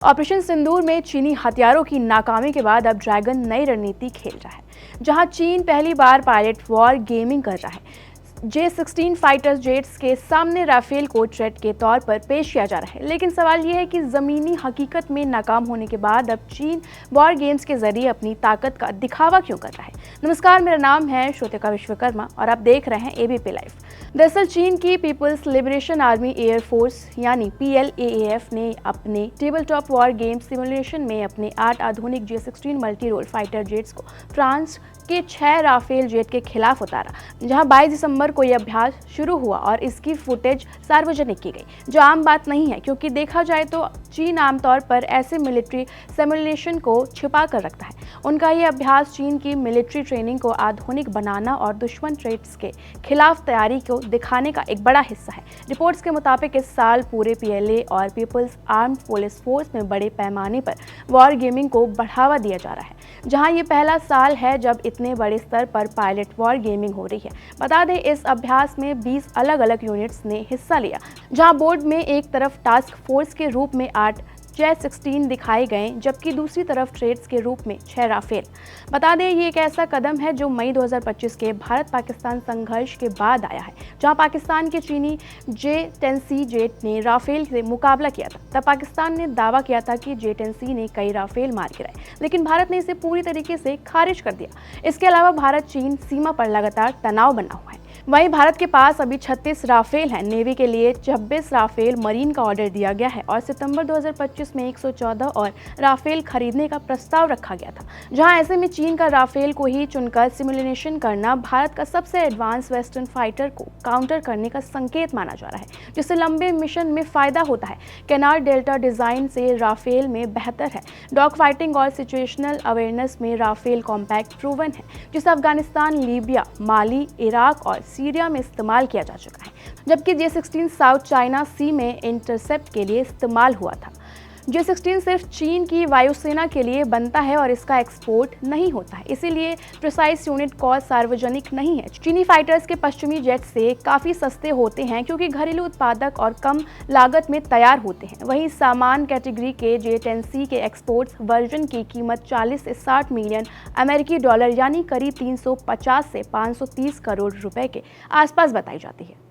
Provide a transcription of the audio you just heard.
Operation सिंदूर में चीनी हथियारों की नाकामी के बाद अब ड्रैगन नई रणनीति खेल रहा है, जहां चीन पहली बार पायलट वॉर गेमिंग कर रहा है। J-16 फाइटर जेट्स के सामने राफेल को थ्रेट के तौर पर पेश किया जा रहा है, लेकिन सवाल यह है कि ज़मीनी हकीकत में नाकाम होने के बाद अब चीन वॉर गेम्स के जरिए अपनी ताकत का दिखावा क्यों कर रहा है। नमस्कार, मेरा नाम है श्रोतिका विश्वकर्मा और आप देख रहे हैं एबीपी लाइव। दरअसल चीन की People's Liberation Army Air Force यानी PLAAF ने अपने table top war game simulation में अपने 8 आधुनिक J-16 multi role fighter jets को फ्रांस के 6 राफेल जेट के खिलाफ उतारा, जहां 22 दिसंबर को यह अभ्यास शुरू हुआ और इसकी फुटेज सार्वजनिक की गई, जो आम बात नहीं है, क्योंकि देखा जाए तो चीन आमतौर पर ऐसे मिलिट्री सिमुलेशन को छिपा कर रखता है। उनका यह अभ्यास चीन की मिलिट्री ट्रेनिंग को आधुनिक बनाना और दुश्मन थ्रेट्स के खिलाफ तैयारी को दिखाने का एक बड़ा हिस्सा है। रिपोर्ट्स के मुताबिक इस साल पूरे PLA और पीपल्स आर्म्ड पुलिस फोर्स में बड़े पैमाने पर वॉर गेमिंग को बढ़ावा दिया जा रहा है, जहां ये पहला साल है जब इतने बड़े स्तर पर पायलट वॉर गेमिंग हो रही है। बता दें, इस अभ्यास में 20 अलग अलग यूनिट्स ने हिस्सा लिया, जहां बोर्ड में एक तरफ टास्क फोर्स के रूप में 8 J-16 दिखाए गए, जबकि दूसरी तरफ थ्रेट्स के रूप में 6 राफेल। बता दें, ये एक ऐसा कदम है जो मई 2025 के भारत-पाकिस्तान संघर्ष के बाद आया है, जहां पाकिस्तान के चीनी J-10C जेट ने राफेल से मुकाबला किया था। तब पाकिस्तान ने दावा किया था कि J-10C ने कई राफेल मार गिराए, लेकिन भारत ने इसे पूरी तरीके से खारिज कर दिया। इसके अलावा भारत चीन सीमा पर लगातार तनाव बना हुआ है। वहीं भारत के पास अभी 36 राफेल हैं। नेवी के लिए 26 राफेल मरीन का ऑर्डर दिया गया है और सितंबर 2025 में 114 और राफेल खरीदने का प्रस्ताव रखा गया था, जहां ऐसे में चीन का राफेल को ही चुनकर सिमुलेशन करना भारत का सबसे एडवांस वेस्टर्न फाइटर को काउंटर करने का संकेत माना जा रहा है, जिससे लंबे मिशन में फायदा होता है। कैनार्ड डेल्टा डिजाइन से राफेल में बेहतर है। डॉग फाइटिंग और सिचुएशनल अवेयरनेस में राफेल कॉम्पैक्ट प्रूवन है, जिसे अफगानिस्तान, लीबिया, माली, इराक और सीरिया में इस्तेमाल किया जा चुका है, जबकि J-16 साउथ चाइना सी में इंटरसेप्ट के लिए इस्तेमाल हुआ था। J-16 सिर्फ चीन की वायुसेना के लिए बनता है और इसका एक्सपोर्ट नहीं होता है, इसीलिए प्रिसाइज यूनिट कॉस्ट सार्वजनिक नहीं है। चीनी फाइटर्स के पश्चिमी जेट से काफ़ी सस्ते होते हैं, क्योंकि घरेलू उत्पादक और कम लागत में तैयार होते हैं। वहीं सामान कैटेगरी के J-10C के एक्सपोर्ट्स वर्जन की कीमत 40 से 60 मिलियन अमेरिकी डॉलर यानी करीब 350 से 530 करोड़ रुपए के आसपास बताई जाती है।